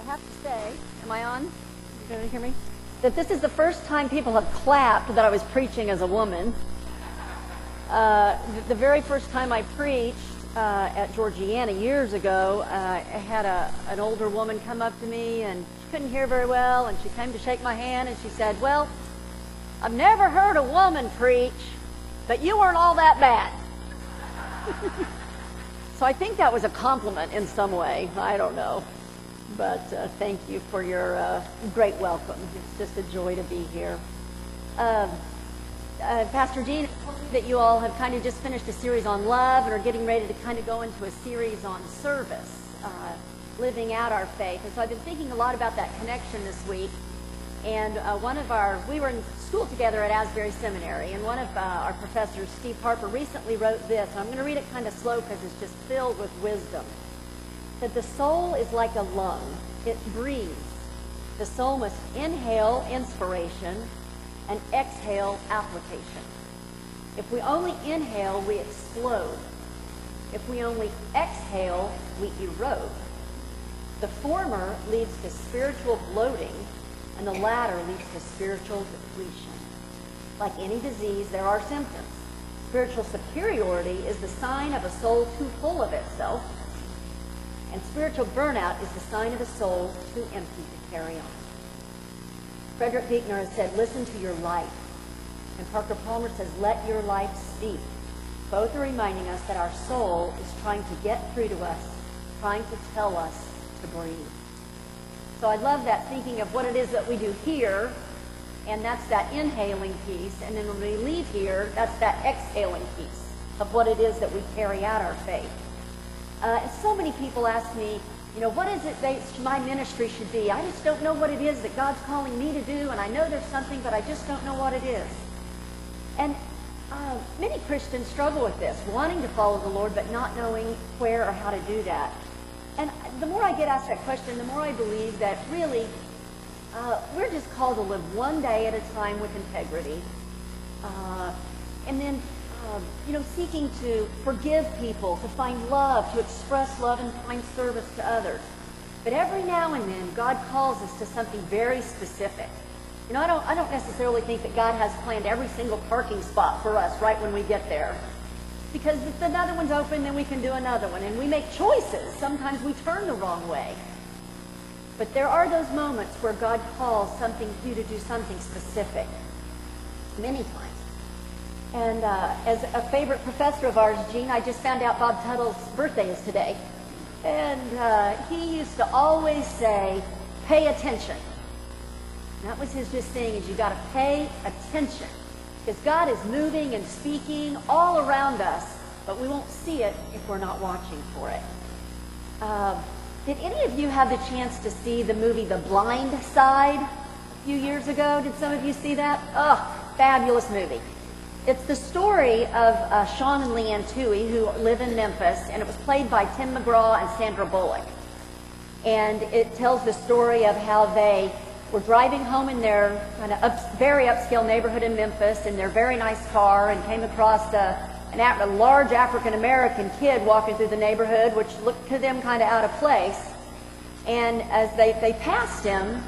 have to say, am I on? You going to hear me? That this is the first time people have clapped that I was preaching as a woman. The very first time I preached at Georgiana years ago, I had an older woman come up to me, and she couldn't hear very well, and she came to shake my hand, and she said, "Well, I've never heard a woman preach, but you weren't all that bad." So I think that was a compliment in some way. I don't know. But thank you for your great welcome. It's just a joy to be here. Pastor Gene told me that you all have kind of just finished a series on love and are getting ready to kind of go into a series on service, living out our faith. And so I've been thinking a lot about that connection this week. And we were in school together at Asbury Seminary, and one of our professors, Steve Harper, recently wrote this. And I'm going to read it kind of slow because it's just filled with wisdom. That the soul is like a lung. It breathes. The soul must inhale inspiration and exhale application. If we only inhale, we explode. If we only exhale, we erode. The former leads to spiritual bloating, and the latter leads to spiritual depletion. Like any disease, there are symptoms. Spiritual superiority is the sign of a soul too full of itself, and spiritual burnout is the sign of a soul too empty to carry on. Frederick Buechner has said, "Listen to your life." And Parker Palmer says, "Let your life speak." Both are reminding us that our soul is trying to get through to us, trying to tell us to breathe. So I love that, thinking of what it is that we do here, and that's that inhaling piece. And then when we leave here, that's that exhaling piece of what it is that we carry out our faith. And so many people ask me, what is it that my ministry should be? I just don't know what it is that God's calling me to do, and I know there's something, but I just don't know what it is. And many Christians struggle with this, wanting to follow the Lord, but not knowing where or how to do that. And the more I get asked that question, the more I believe that really we're just called to live one day at a time with integrity. And then, seeking to forgive people, to find love, to express love and find service to others. But every now and then, God calls us to something very specific. I don't necessarily think that God has planned every single parking spot for us right when we get there. Because if another one's open, then we can do another one. And we make choices. Sometimes we turn the wrong way. But there are those moments where God calls you to do something specific. Many times. And as a favorite professor of ours, Gene, I just found out Bob Tuttle's birthday is today. And he used to always say, "Pay attention." And that was his just thing, is you got to pay attention. Because God is moving and speaking all around us, but we won't see it if we're not watching for it. Did any of you have the chance to see the movie The Blind Side a few years ago? Did some of you see that? Oh, fabulous movie. It's the story of Sean and Leanne Toohey, who live in Memphis, and it was played by Tim McGraw and Sandra Bullock. And it tells the story of how they were driving home in their kind of very upscale neighborhood in Memphis in their very nice car, and came across a large African-American kid walking through the neighborhood, which looked to them kind of out of place. And as they passed him,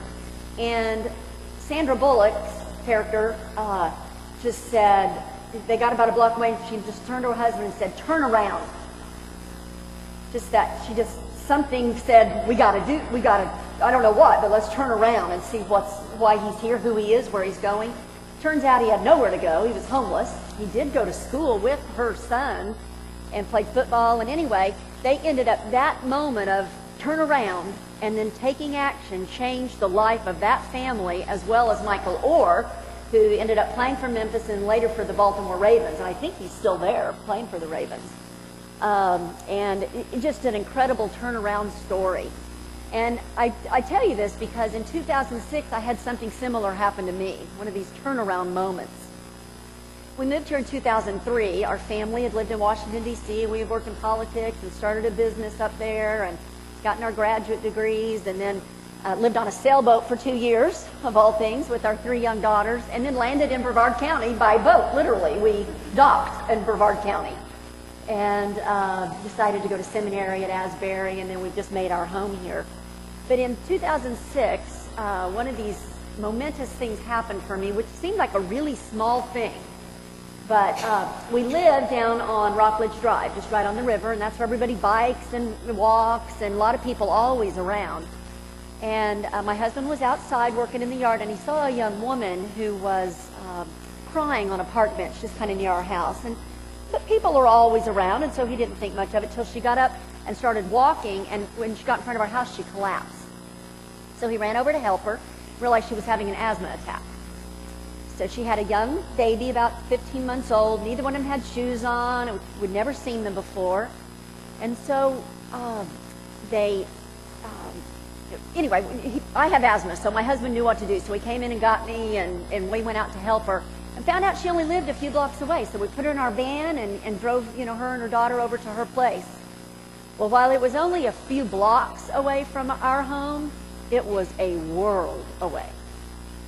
and Sandra Bullock's character just said, they got about a block away, and she just turned to her husband and said, "Turn around." Just that, something said, we got to, I don't know what, but let's turn around and see why he's here, who he is, where he's going. Turns out he had nowhere to go. He was homeless. He did go to school with her son and played football. And anyway, they ended up, that moment of turn around and then taking action changed the life of that family, as well as Michael Orr, who ended up playing for Memphis and later for the Baltimore Ravens. And I think he's still there playing for the Ravens. And just an incredible turnaround story. And I tell you this because in 2006, I had something similar happen to me, one of these turnaround moments. We moved here in 2003. Our family had lived in Washington, D.C. We had worked in politics and started a business up there and gotten our graduate degrees, and then lived on a sailboat for 2 years, of all things, with our 3 young daughters, and then landed in Brevard County by boat, literally. We docked in Brevard County. And decided to go to seminary at Asbury, and then we've just made our home here. But in 2006, one of these momentous things happened for me, which seemed like a really small thing. But we live down on Rockledge Drive, just right on the river, and that's where everybody bikes and walks, and a lot of people always around. And my husband was outside working in the yard, and he saw a young woman who was crying on a park bench just kind of near our house. But people are always around, and so he didn't think much of it till she got up and started walking, and when she got in front of our house, she collapsed. So he ran over to help her, realized she was having an asthma attack. So she had a young baby, about 15 months old. Neither one of them had shoes on, and we'd never seen them before. And so anyway, I have asthma, so my husband knew what to do. So he came in and got me, and we went out to help her. And found out she only lived a few blocks away. So we put her in our van and drove, her and her daughter over to her place. Well, while it was only a few blocks away from our home, it was a world away.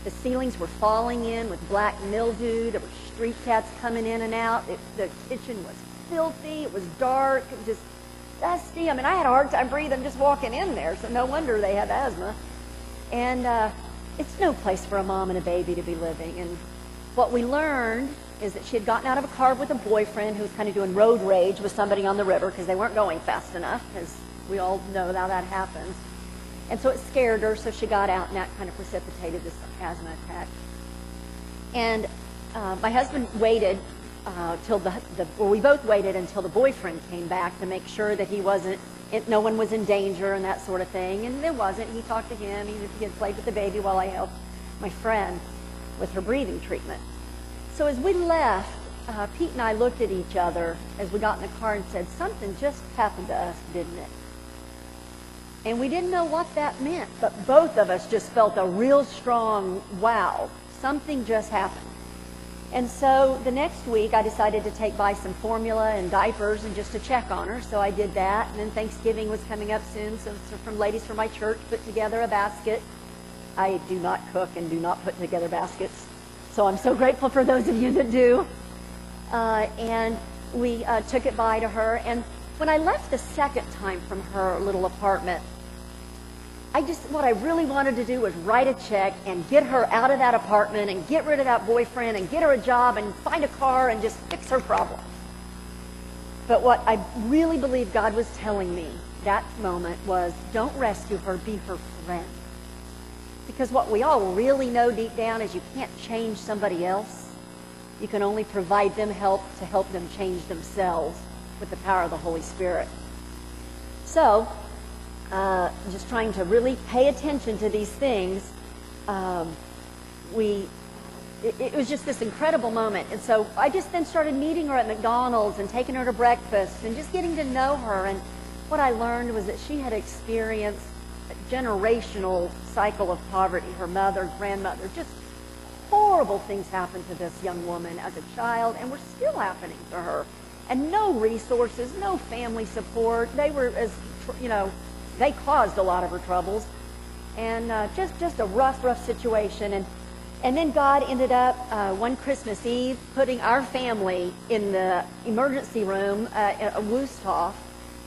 The ceilings were falling in with black mildew. There were street cats coming in and out. The kitchen was filthy. It was dark, just dusty. I mean, I had a hard time breathing just walking in there, so no wonder they have asthma. And it's no place for a mom and a baby to be living. And what we learned is that she had gotten out of a car with a boyfriend who was kind of doing road rage with somebody on the river because they weren't going fast enough, as we all know how that happens. And so it scared her, so she got out, and that kind of precipitated this asthma attack. And my husband waited we both waited until the boyfriend came back to make sure that no one was in danger and that sort of thing. And there wasn't. He talked to him. He had played with the baby while I helped my friend with her breathing treatment. So as we left, Pete and I looked at each other as we got in the car and said, something just happened to us, didn't it? And we didn't know what that meant, but both of us just felt a real strong, wow, something just happened. And so the next week, I decided to take by some formula and diapers and just to check on her. So I did that. And then Thanksgiving was coming up soon, so some ladies from my church put together a basket. I do not cook and do not put together baskets, so I'm so grateful for those of you that do. And we took it by to her. And when I left the second time from her little apartment, what I really wanted to do was write a check and get her out of that apartment and get rid of that boyfriend and get her a job and find a car and just fix her problems. But what I really believe God was telling me that moment was, don't rescue her, be her friend. Because what we all really know deep down is you can't change somebody else. You can only provide them help to help them change themselves with the power of the Holy Spirit. So, just trying to really pay attention to these things, it was just this incredible moment. And so I just then started meeting her at McDonald's and taking her to breakfast and just getting to know her. And what I learned was that she had experienced a generational cycle of poverty. Her mother, grandmother, just horrible things happened to this young woman as a child, and were still happening to her. And no resources, no family support. They were, they caused a lot of her troubles. And just a rough situation. And then God ended up one Christmas Eve putting our family in the emergency room at Wusthof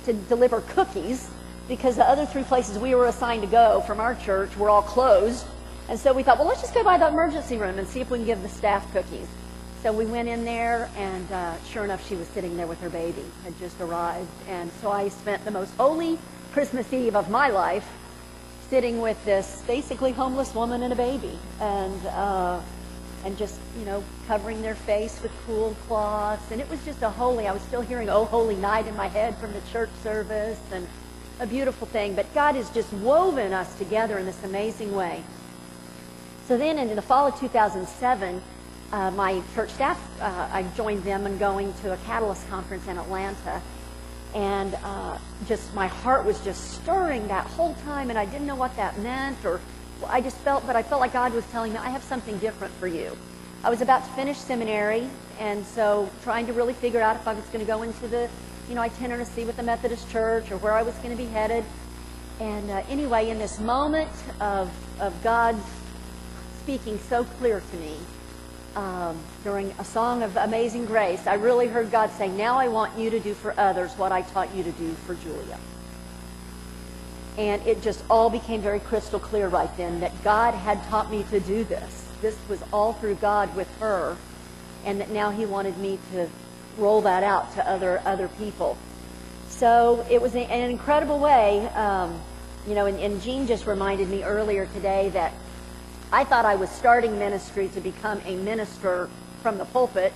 to deliver cookies, because the other 3 places we were assigned to go from our church were all closed. And so we thought, well, let's just go by the emergency room and see if we can give the staff cookies. So we went in there, and sure enough, she was sitting there with her baby, had just arrived. And so I spent the most holy Christmas Eve of my life sitting with this basically homeless woman and a baby, and just, covering their face with cool cloths. And it was just I was still hearing "Oh Holy Night" in my head from the church service, and a beautiful thing. But God has just woven us together in this amazing way. So then in the fall of 2007, my church staff, I joined them in going to a Catalyst conference in Atlanta. And just my heart was just stirring that whole time, and I didn't know what that meant, I felt like God was telling me, I have something different for you. I was about to finish seminary, and so trying to really figure out if I was going to go into the, itinerancy with the Methodist Church, or where I was going to be headed. And anyway, in this moment of God speaking so clear to me, during a song of Amazing Grace, I really heard God say, now I want you to do for others what I taught you to do for Julia. And it just all became very crystal clear right then that God had taught me to do this. This was all through God with her, and that now he wanted me to roll that out to other people. So it was an incredible way, and Jean just reminded me earlier today that I thought I was starting ministry to become a minister from the pulpit.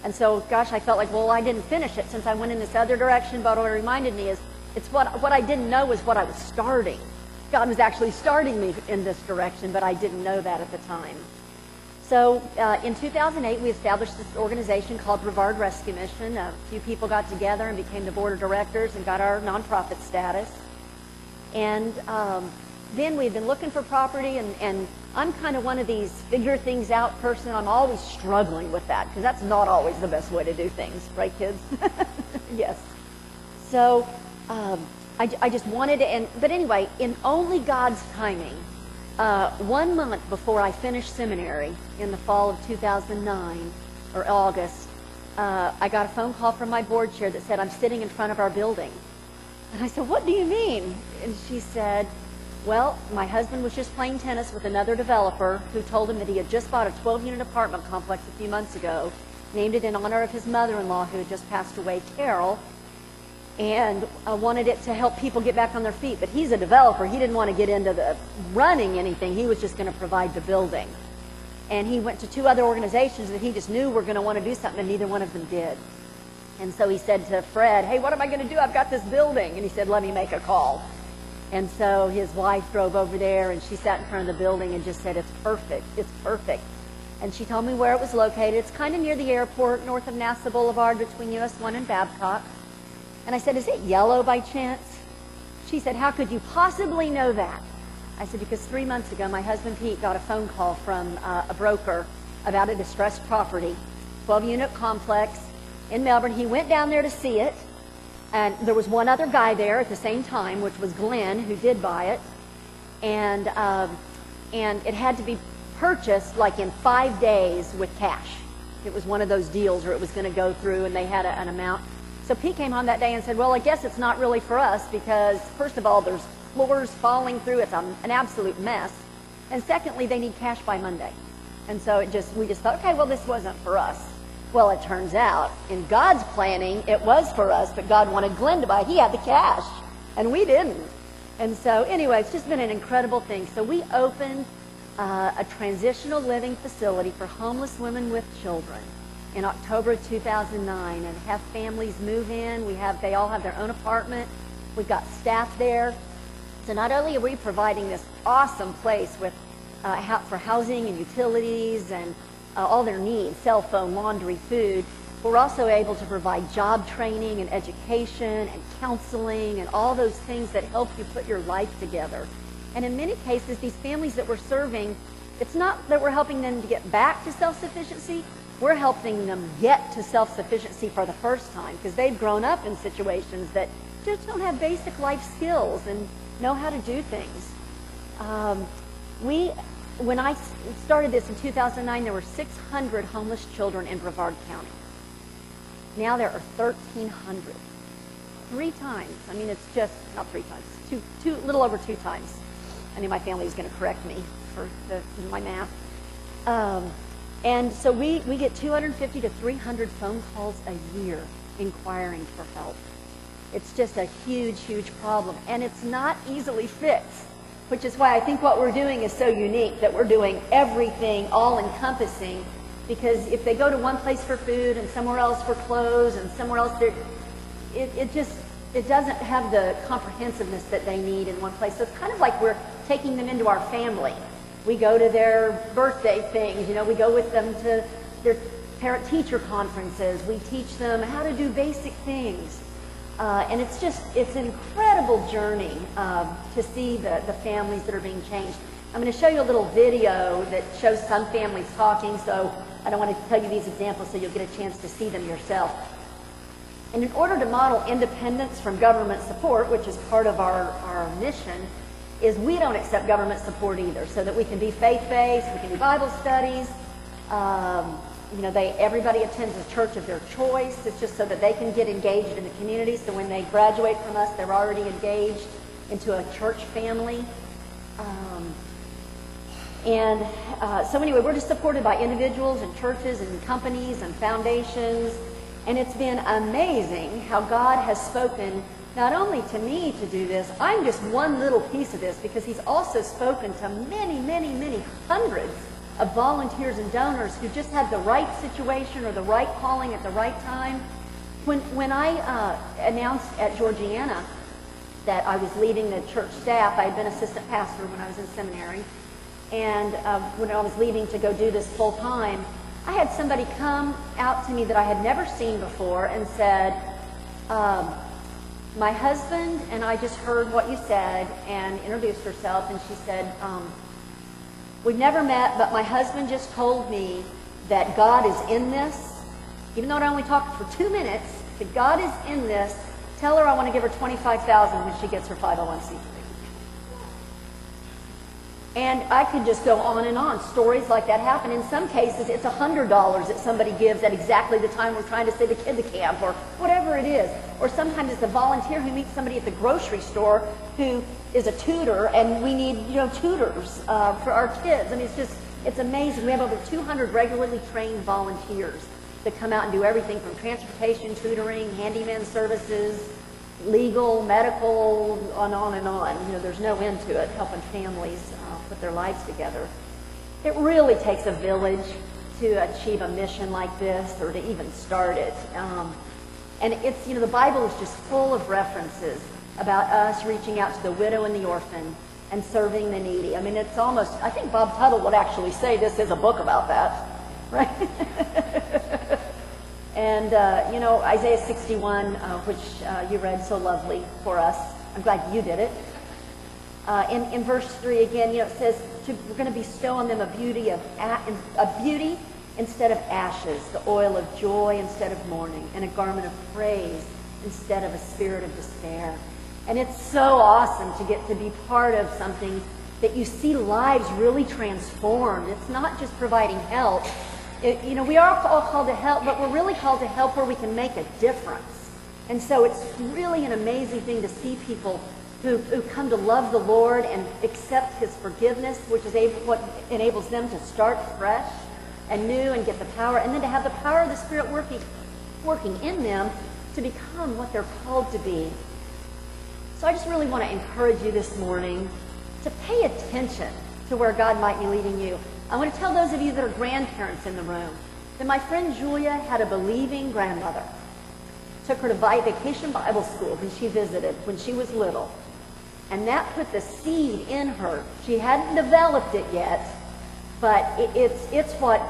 And so, gosh, I felt like, well, I didn't finish it since I went in this other direction. But what it reminded me is, it's what I didn't know was what I was starting. God was actually starting me in this direction, but I didn't know that at the time. So in 2008, we established this organization called Brevard Rescue Mission. A few people got together and became the board of directors and got our nonprofit status. And then we've been looking for property, and I'm kind of one of these figure things out person. I'm always struggling with that, because that's not always the best way to do things, right, kids? Yes. So I just wanted to, but anyway, in only God's timing, 1 month before I finished seminary in the fall of 2009, or August, I got a phone call from my board chair that said, I'm sitting in front of our building. And I said, what do you mean? And she said, well, my husband was just playing tennis with another developer who told him that he had just bought a 12-unit apartment complex a few months ago, named it in honor of his mother-in-law who had just passed away, Carol, and wanted it to help people get back on their feet. But he's a developer. He didn't want to get into the running anything. He was just going to provide the building. And he went to 2 other organizations that he just knew were going to want to do something, and neither one of them did. And so he said to Fred, hey, what am I going to do? I've got this building. And he said, let me make a call. And so his wife drove over there, and she sat in front of the building and just said, it's perfect. It's perfect. And she told me where it was located. It's kind of near the airport, north of NASA Boulevard, between US 1 and Babcock. And I said, is it yellow by chance? She said, how could you possibly know that? I said, because 3 months ago, my husband Pete got a phone call from a broker about a distressed property, 12-unit complex in Melbourne. He went down there to see it, and there was one other guy there at the same time, which was Glenn, who did buy it. And it had to be purchased like in 5 days with cash. It was one of those deals where it was going to go through, and they had an amount. So Pete came home that day and said, well, I guess it's not really for us because, first of all, there's floors falling through. It's an absolute mess. And secondly, they need cash by Monday. And so we just thought, okay, well, this wasn't for us. Well, it turns out, in God's planning, it was for us, but God wanted Glenn to buy. He had the cash, and we didn't. And so, anyway, it's just been an incredible thing. So we opened a transitional living facility for homeless women with children in October of 2009, and have families move in. They all have their own apartment. We've got staff there. So not only are we providing this awesome place with for housing and utilities and all their needs, cell phone, laundry, food, but we're also able to provide job training and education and counseling and all those things that help you put your life together. And in many cases, these families that we're serving, it's not that we're helping them to get back to self-sufficiency. We're helping them get to self-sufficiency for the first time, because they've grown up in situations that just don't have basic life skills and know how to do things. When I started this in 2009, there were 600 homeless children in Brevard County. Now there are 1,300. 3 times. I mean, it's just, not 3 times, a little over 2 times. I knew my family was going to correct me for my math. And so we get 250 to 300 phone calls a year inquiring for help. It's just a huge, huge problem. And it's not easily fixed, which is why I think what we're doing is so unique, that we're doing everything all-encompassing, because if they go to one place for food and somewhere else for clothes and somewhere else, it doesn't have the comprehensiveness that they need in one place. So it's kind of like we're taking them into our family. We go to their birthday things, we go with them to their parent-teacher conferences. We teach them how to do basic things. And it's an incredible journey to see the families that are being changed. I'm going to show you a little video that shows some families talking, so I don't want to tell you these examples so you'll get a chance to see them yourself. And in order to model independence from government support, which is part of our mission, is we don't accept government support either, so that we can be faith-based, we can do Bible studies. Everybody attends a church of their choice. It's just so that they can get engaged in the community, so when they graduate from us, they're already engaged. into a church family. So anyway, we're just supported by individuals and churches and companies and foundations. And it's been amazing how God has spoken not only to me to do this, I'm just one little piece of this, because he's also spoken to many, many, many hundreds of volunteers and donors who just had the right situation or the right calling at the right time. When I announced at Georgiana that I was leaving the church staff, I had been assistant pastor when I was in seminary, and when I was leaving to go do this full time, I had somebody come out to me that I had never seen before and said, my husband and I just heard what you said, and introduced herself, and she said, we've never met, but my husband just told me that God is in this. Even though I only talked for 2 minutes, that God is in this. Tell her I want to give her $25,000 when she gets her 501c3. And I could just go on and on. Stories like that happen. In some cases, it's $100 that somebody gives at exactly the time we're trying to send a kid to camp, or whatever it is. Or sometimes it's a volunteer who meets somebody at the grocery store who is a tutor, and we need, tutors for our kids. I mean, it's amazing. We have over 200 regularly trained volunteers that come out and do everything from transportation, tutoring, handyman services, legal, medical, on and on. There's no end to it, helping families put their lives together. It really takes a village to achieve a mission like this, or to even start it. And it's, the Bible is just full of references about us reaching out to the widow and the orphan and serving the needy. I mean, it's almost, I think Bob Tuttle would actually say this is a book about that, right? And, Isaiah 61, which you read so lovely for us. I'm glad you did it. In verse 3 again, it says, we're going to bestow on them a beauty instead of ashes, the oil of joy instead of mourning, and a garment of praise instead of a spirit of despair. And it's so awesome to get to be part of something that you see lives really transformed. It's not just providing help. We are all called to help, but we're really called to help where we can make a difference. And so it's really an amazing thing to see people who come to love the Lord and accept his forgiveness, which is what enables them to start fresh and new and get the power, and then to have the power of the Spirit working in them to become what they're called to be. So I just really want to encourage you this morning to pay attention to where God might be leading you. I want to tell those of you that are grandparents in the room that my friend Julia had a believing grandmother. Took her to Vacation Bible School when she visited when she was little. And that put the seed in her. She hadn't developed it yet, but it's what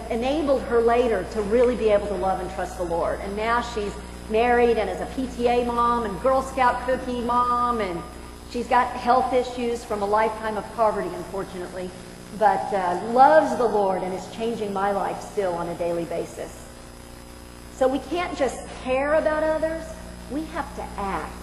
enabled her later to really be able to love and trust the Lord. And now she's married and is a PTA mom and Girl Scout cookie mom, and she's got health issues from a lifetime of poverty, unfortunately, but loves the Lord and is changing my life still on a daily basis. So we can't just care about others, we have to act.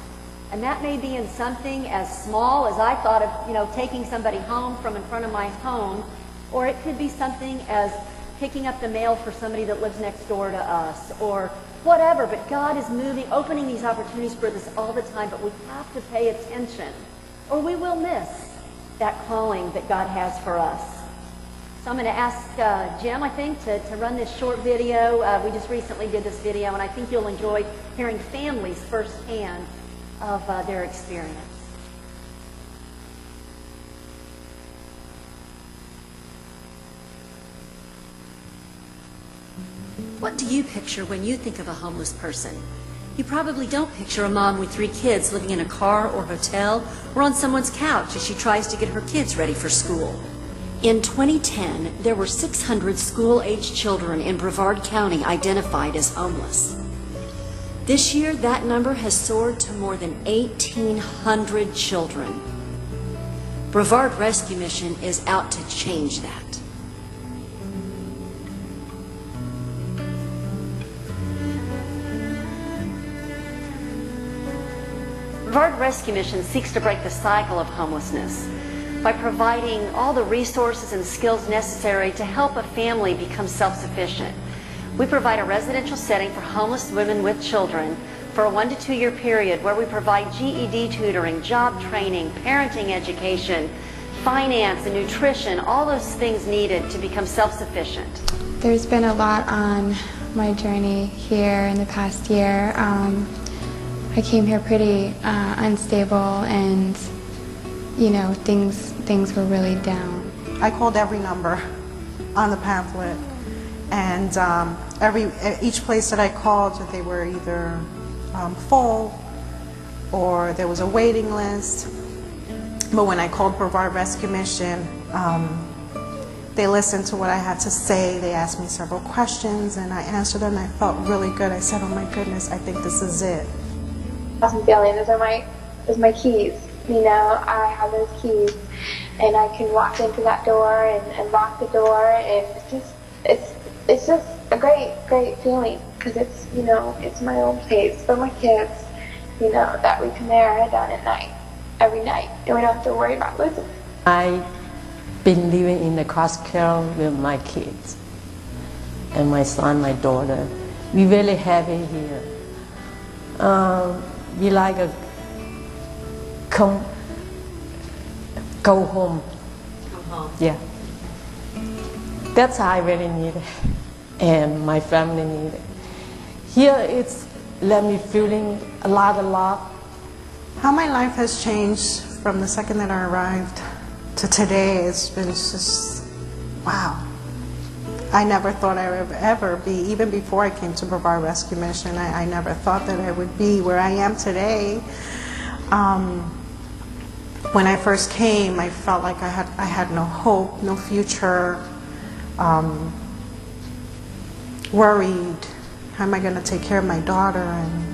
And that may be in something as small as I thought of, taking somebody home from in front of my home, or it could be something as picking up the mail for somebody that lives next door to us, or whatever. But God is opening these opportunities for this all the time, but we have to pay attention, or we will miss that calling that God has for us. So I'm going to ask Jim, I think, to run this short video. We just recently did this video, and I think you'll enjoy hearing families firsthand of their experience. What do you picture when you think of a homeless person? You probably don't picture a mom with 3 kids living in a car or hotel or on someone's couch as she tries to get her kids ready for school. In 2010, there were 600 school-aged children in Brevard County identified as homeless. This year, that number has soared to more than 1,800 children. Brevard Rescue Mission is out to change that. Brevard Rescue Mission seeks to break the cycle of homelessness by providing all the resources and skills necessary to help a family become self-sufficient. We provide a residential setting for homeless women with children for a 1 to 2 year period where we provide GED tutoring, job training, parenting education, finance and nutrition, all those things needed to become self-sufficient. There's been a lot on my journey here in the past year. I came here pretty unstable, and you know, things were really down. I called every number on the pamphlet, and each place that I called, they were either full or there was a waiting list. But when I called Brevard Rescue Mission, they listened to what I had to say. They asked me several questions, and I answered them. I felt really good. I said, oh my goodness, I think this is it. Awesome feeling. Those are my keys. You know, I have those keys, and I can walk into that door and lock the door, and it's just a great feeling, because it's, you know, it's my own place for my kids, you know, that we can lay our head down at night, every night, and we don't have to worry about losing. I've been living in the Cross Carroll with my kids and my son, my daughter. We're really happy here. We like a go home. Yeah. That's how I really need it, and my family need it. Here it's let me feeling a lot of love. How my life has changed from the second that I arrived to today, it's been just, wow. I never thought I would ever be, even before I came to Brevard Rescue Mission, I never thought that I would be where I am today. When I first came, I felt like I had no hope, no future, worried, how am I going to take care of my daughter? And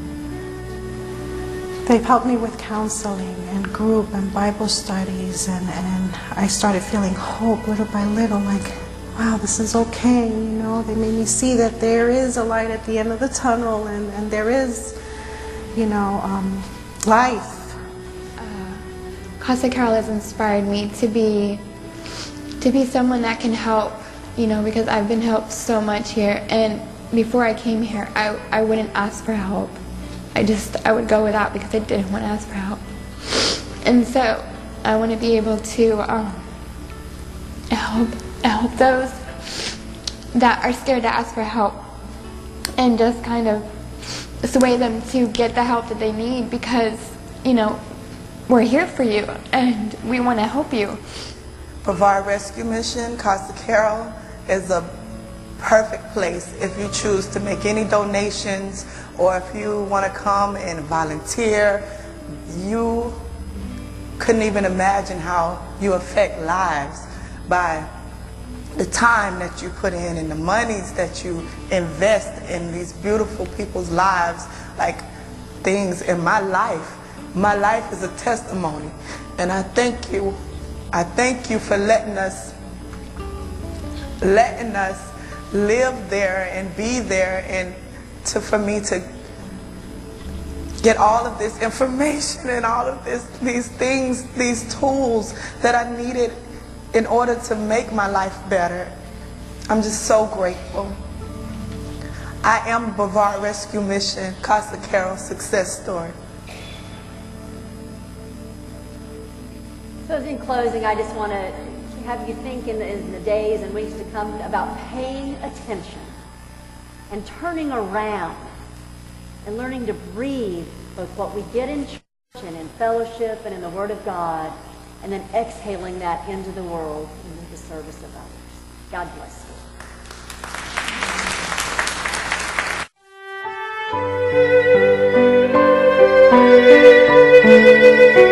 they've helped me with counseling and group and Bible studies, and I started feeling hope little by little, like, wow, this is okay, you know. They made me see that there is a light at the end of the tunnel, and there is, you know, life. Casa Carol has inspired me to be someone that can help, you know, because I've been helped so much here, and before I came here, I wouldn't ask for help. I would go without because I didn't want to ask for help. And so I want to be able to help those that are scared to ask for help, and just kind of sway them to get the help that they need, because, you know, we're here for you and we want to help you. Brevard Rescue Mission, Casa Carol is a perfect place if you choose to make any donations, or if you want to come and volunteer. You couldn't even imagine how you affect lives by the time that you put in and the monies that you invest in these beautiful people's lives. Like things in my life is a testimony, and I thank you for letting us live there and be there, and for me to get all of this information and all of these things, these tools that I needed in order to make my life better. I'm just so grateful. I am Brevard Rescue Mission, Casa Carol success story. So in closing, I just want to have you think in the days and weeks to come about paying attention and turning around and learning to breathe both what we get in church and in fellowship and in the Word of God, and then exhaling that into the world and into the service of others. God bless you.